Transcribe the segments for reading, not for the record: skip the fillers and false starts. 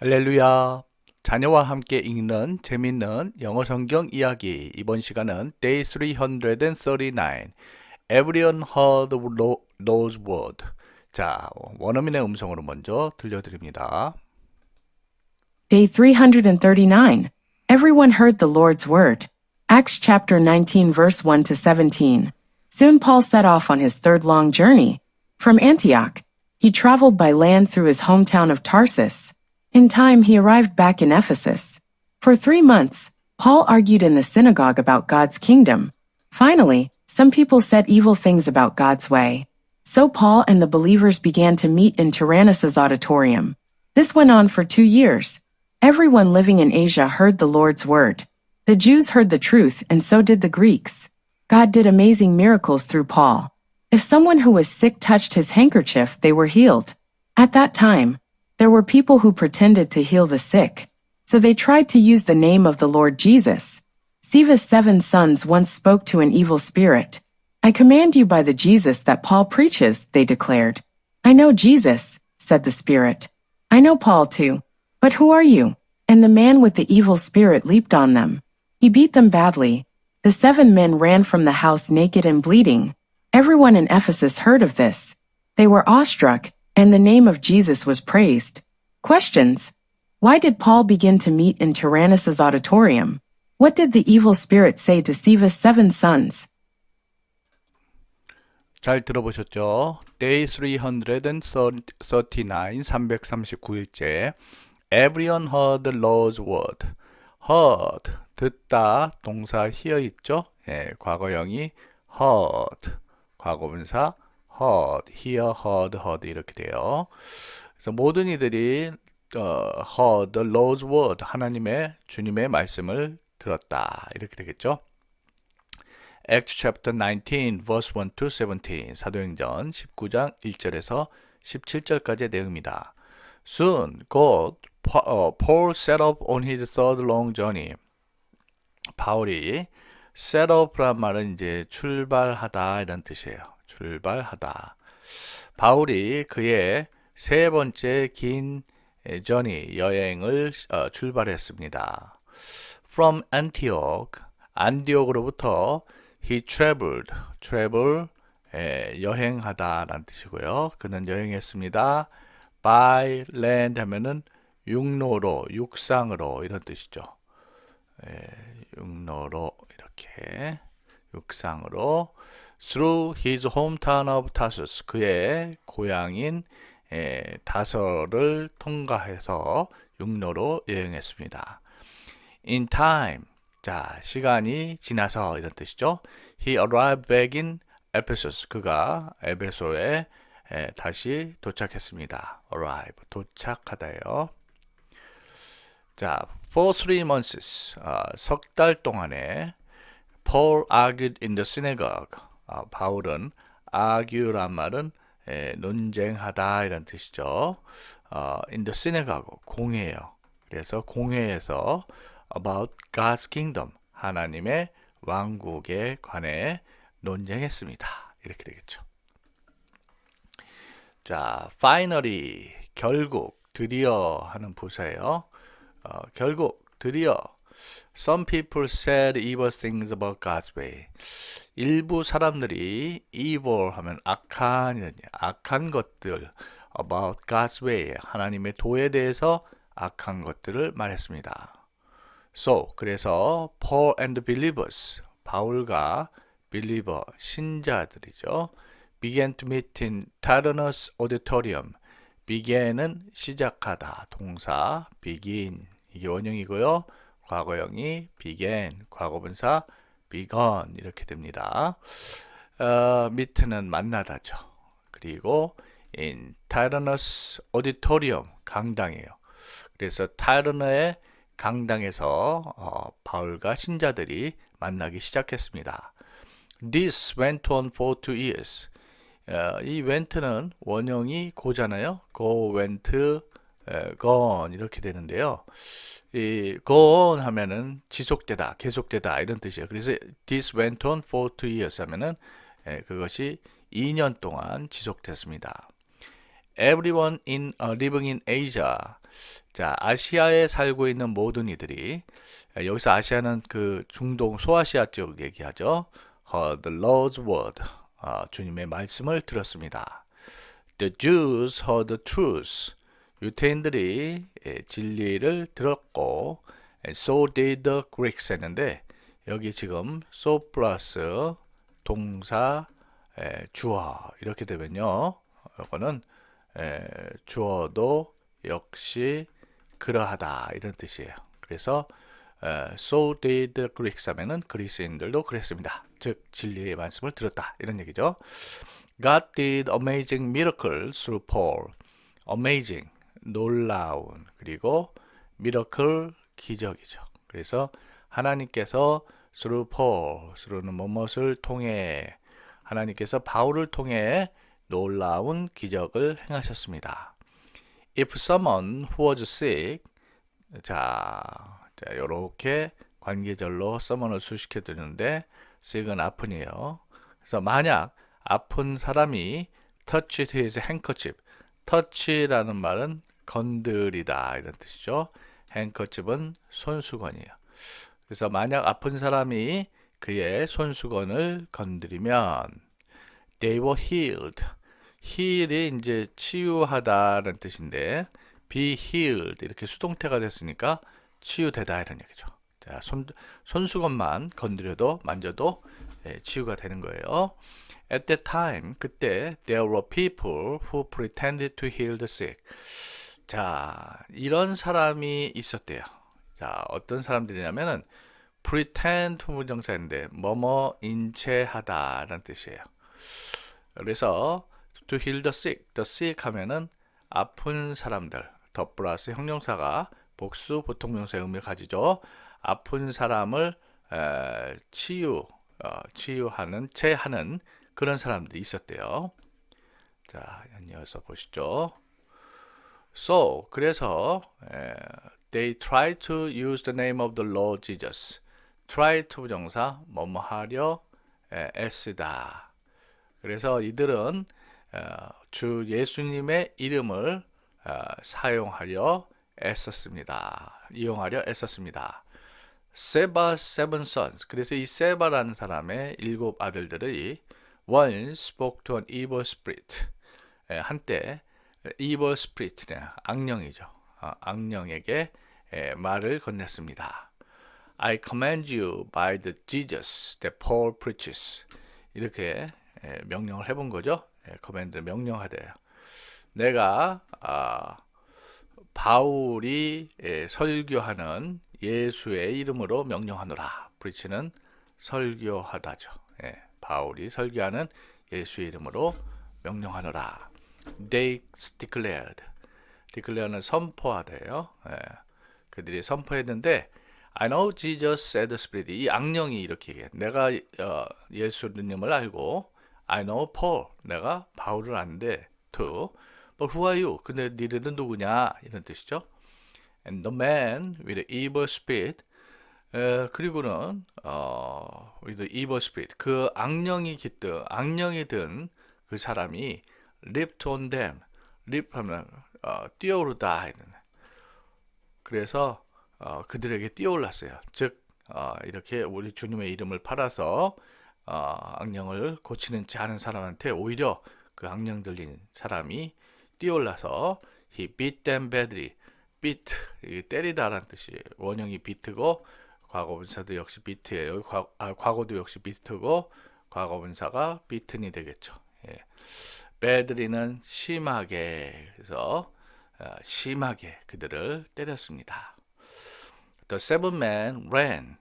할렐루야. 자녀와 함께 읽는 재밌는 영어 성경 이야기. 이번 시간은 Day 339. Everyone heard those words. 자, 원어민의 음성으로 먼저 들려드립니다. Day 339. Everyone heard the Lord's word. Acts chapter 19 verse 1 to 17. Soon Paul set off on his third long journey. From Antioch, he traveled by land through his hometown of Tarsus. In time he arrived back in Ephesus. For 3 months, Paul argued in the synagogue about God's kingdom. Finally, some people said evil things about God's way. So Paul and the believers began to meet in Tyrannus's auditorium. This went on for 2 years. Everyone living in Asia heard the Lord's word. The Jews heard the truth, and so did the Greeks. God did amazing miracles through Paul. If someone who was sick touched his handkerchief, they were healed. At that time, there were people who pretended to heal the sick. So they tried to use the name of the Lord Jesus. Siva's 7 sons once spoke to an evil spirit. I command you by the Jesus that Paul preaches, they declared. I know Jesus, said the spirit. I know Paul too. But who are you? And the man with the evil spirit leaped on them. He beat them badly. The 7 men ran from the house naked and bleeding. Everyone in Ephesus heard of this. They were awestruck, and the name of Jesus was praised. Questions. Why did Paul begin to meet in Tyrannus's auditorium? What did the evil spirit say to Siva's 7 sons? 잘 들어보셨죠? Day 339, 339일째. Everyone heard the Lord's word. heard, 듣다, 동사 hear 있죠? 예, 과거형이 heard, 과거분사 heard, hear, heard 이렇게 돼요. 그래서 모든 이들이 heard the Lord's word, 하나님의 주님의 말씀을 들었다 이렇게 되겠죠. Acts chapter 19 verse 1 to 17 사도행전 19장 1절에서 17절까지의 내용입니다. Soon, God, Paul set off on his third long journey. 바울이 set off란 말은 이제 출발하다 이런 뜻이에요. 출발하다. 바울이 그의 3번째 긴 journey, 여행을 출발했습니다. From Antioch, 안디옥으로부터 he traveled, travel, 여행하다라는 뜻이고요. 그는 여행했습니다. by land 하면은 육로로, 육상으로 이런 뜻이죠. 육로로 이렇게 육상으로 through his hometown of Tarsus 그의 고향인 다설을 통과해서 육로로 여행했습니다. In time 자 시간이 지나서 이런 뜻이죠. He arrived back in Ephesus 그가 에베소에 다시 도착했습니다. arrive 도착하다요. 자, for 3 months 석 달 동안에 Paul argued in the synagogue. 바울은 argue란 말은 논쟁하다 이런 뜻이죠. in the synagogue 공회예요. 그래서 공회에서 about God's kingdom 하나님의 왕국에 관해 논쟁했습니다. 이렇게 되겠죠. 자, finally, 결국, 드디어 하는 부사예요. 결국, 드디어. Some people said evil things about God's way. 일부 사람들이 evil 하면 악한 것들 about God's way, 하나님의 도에 대해서 악한 것들을 말했습니다. So, 그래서 Paul and the believers, 바울과 believer, 신자들이죠. began to meet in Tyrannus auditorium. began은 시작하다, 동사 begin, 이게 원형이고요. 과거형이 began, 과거분사 begun 이렇게 됩니다. meet는 만나다죠. 그리고 in Tyrannus auditorium, 강당이에요. 그래서 타이르너의 강당에서 바울과 신자들이 만나기 시작했습니다. This went on for 2 years. 이 went는 원형이 go잖아요. go, went, gone 이렇게 되는데요. 이 go on 하면은 지속되다, 계속되다 이런 뜻이에요. 그래서 this went on for 2 years 하면은 그것이 2년 동안 지속됐습니다. Everyone living in Asia. 자, 아시아에 살고 있는 모든 이들이 여기서 아시아는 그 중동 소아시아 쪽 얘기하죠. Heard the Lord's word. 주님의 말씀을 들었습니다. The Jews heard the truth. 유대인들이 진리를 들었고 and so did the Greeks 했는데 여기 지금 so 플러스 동사 주어 이렇게 되면요. 이거는 주어도 역시 그러하다 이런 뜻이에요. 그래서 so did the Greeks 하면은 그리스인들도 그랬습니다. 즉 진리의 말씀을 들었다 이런 얘기죠. God did amazing miracles through Paul. Amazing 놀라운 그리고 miracle 기적이죠. 그래서 하나님께서 through Paul, through는 무엇을 통해 하나님께서 바울을 통해 놀라운 기적을 행하셨습니다. If someone who was sick, 자 이렇게 관계절로 someone을 수식해 드리는데 sick은 아픈이에요. 그래서 만약 아픈 사람이 touched his handkerchief, touch라는 말은 건드리다 이런 뜻이죠. handkerchief은 손수건이에요. 그래서 만약 아픈 사람이 그의 손수건을 건드리면 they were healed. heal이 이제 치유하다라는 뜻인데 be healed 이렇게 수동태가 됐으니까 치유되다 이런 얘기죠. 자, 손수건만 건드려도 만져도 치유가 되는 거예요. At that time, 그때 there were people who pretended to heal the sick. 자, 이런 사람이 있었대요. 자, 어떤 사람들이냐면은 pretend 부정사인데 뭐뭐인 채 하다라는 뜻이에요. 그래서 to heal the sick 하면은 아픈 사람들, 더 플러스 형용사가 복수 보통명사의 의미를 가지죠. 아픈 사람을 치유하는 채 하는 그런 사람들이 있었대요. 자, 이어서 보시죠. So, 그래서 they tried to use the name of the Lord Jesus. try to 부정사, 뭐뭐 하려 애쓰다. 그래서 이들은 주 예수님의 이름을 사용하려 애썼습니다. 이용하려 애썼습니다. 세바 seven sons. 그래서 이 세바라는 사람의 7 아들들이 one spoke to an evil spirit. 한때 evil spirit, 악령이죠. 악령에게 말을 건넸습니다. I command you by the Jesus that Paul preaches. 이렇게 명령을 해본 거죠. command 명령하대요. 내가 바울이 설교하는 예수의 이름으로 명령하노라. preach는 설교하다죠. 바울이 설교하는 예수의 이름으로 명령하노라. They declare는 선포하대요. 그들이 선포했는데 I know Jesus said the Spirit. 이 악령이 이렇게 얘기해. 내가 예수님을 알고 I know Paul. 내가 바울을 아는데 too. But who are you? 근데 니들은 누구냐? 이런 뜻이죠. And the man with the evil spirit. 그리고는 with the evil spirit. 그 악령이 든 그 사람이 leaped on them. leap 하면 뛰어오르다. 그래서 그들에게 뛰어올랐어요. 즉 이렇게 우리 주님의 이름을 팔아서 악령을 고치는 체 하는 사람한테 오히려 그 악령 들린 사람이 뛰어올라서 he beat them badly. beat 때리다라는 뜻이 원형이 beat고 과거분사도 역시 beat예요. 과거도 역시 beat고 과거분사가 beaten이 되겠죠. badly는 심하게. 그래서 심하게 그들을 때렸습니다. The seven men ran.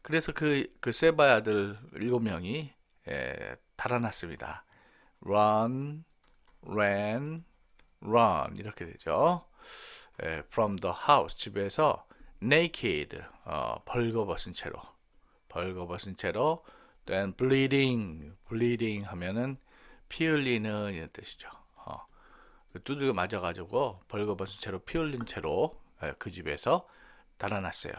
그래서 그 세바의 아들 7명이 달아났습니다. run, ran, run 이렇게 되죠. from the house 집에서 naked 벌거벗은 채로 then bleeding 하면은 피 흘리는 이런 뜻이죠. 두들겨 맞아가지고 벌거벗은 채로 피 흘린 채로 그 집에서 달아났어요.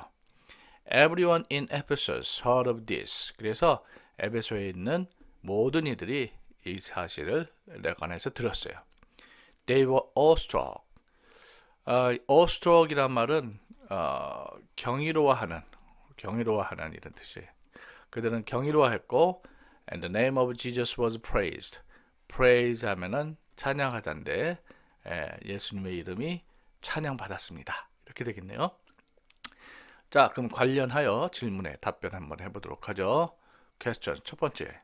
Everyone in Ephesus heard of this. 그래서 에베소에 있는 모든 이들이 이 사실을 관해서 들었어요. They were awestruck. awestruck이란 말은 경이로워하는 이런 뜻이에요. 그들은 경이로워했고, and the name of Jesus was praised. praise 하면은 찬양하다인데, 예수님의 이름이 찬양받았습니다. 이렇게 되겠네요. 자, 그럼 관련하여 질문에 답변 한번 해보도록 하죠. question 첫 번째.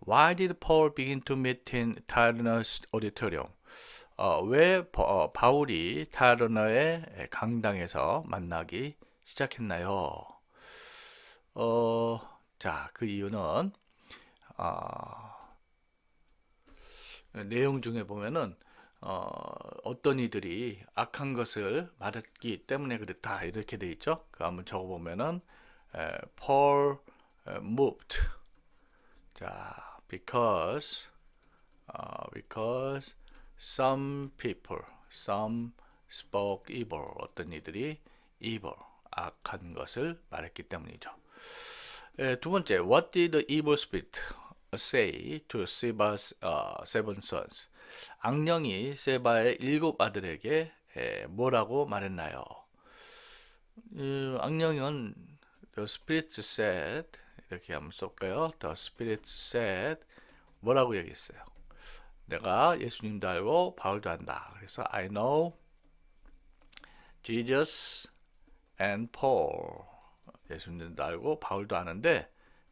Why did Paul begin to meet in Tyrannus auditorium? 왜 바울이 타르너의 강당에서 만나기 시작했나요? 자, 그 이유는 내용 중에 보면은 어떤 이들이 악한 것을 말했기 때문에 그렇다 이렇게 돼 있죠. 그 한번 적어 보면은 Paul moved. 자, because some people, some spoke evil. 어떤 이들이 evil, 악한 것을 말했기 때문이죠. 두 번째, what did the evil spirit say to Seba's seven sons? 악령이 세바의 7 아들에게 뭐라고 말했나요? 악령은 the spirit said, 이렇게 한번 쏠까요? The spirit said 뭐라고 얘기했어요? 내가 예수님도 알고 바울도 안다. 그래서 I know Jesus and Paul. 예수님도 알고 바울도 아는데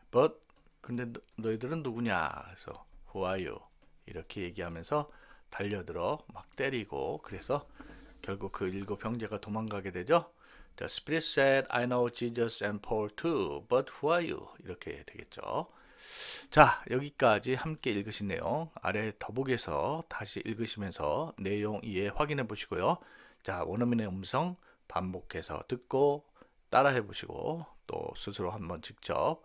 but 근데 너희들은 누구냐? 그래서 who are you? 이렇게 얘기하면서 달려들어 막 때리고 그래서 결국 그 7 형제가 도망가게 되죠. The Spirit said, I know Jesus and Paul too, but who are you? 이렇게 되겠죠. 자, 여기까지 함께 읽으신 내용 아래 더보기에서 다시 읽으시면서 내용 이해 확인해 보시고요. 자, 원어민의 음성 반복해서 듣고 따라해 보시고 또 스스로 한번 직접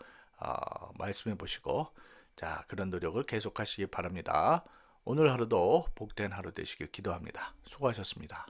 말씀해 보시고 자, 그런 노력을 계속하시기 바랍니다. 오늘 하루도 복된 하루 되시길 기도합니다. 수고하셨습니다.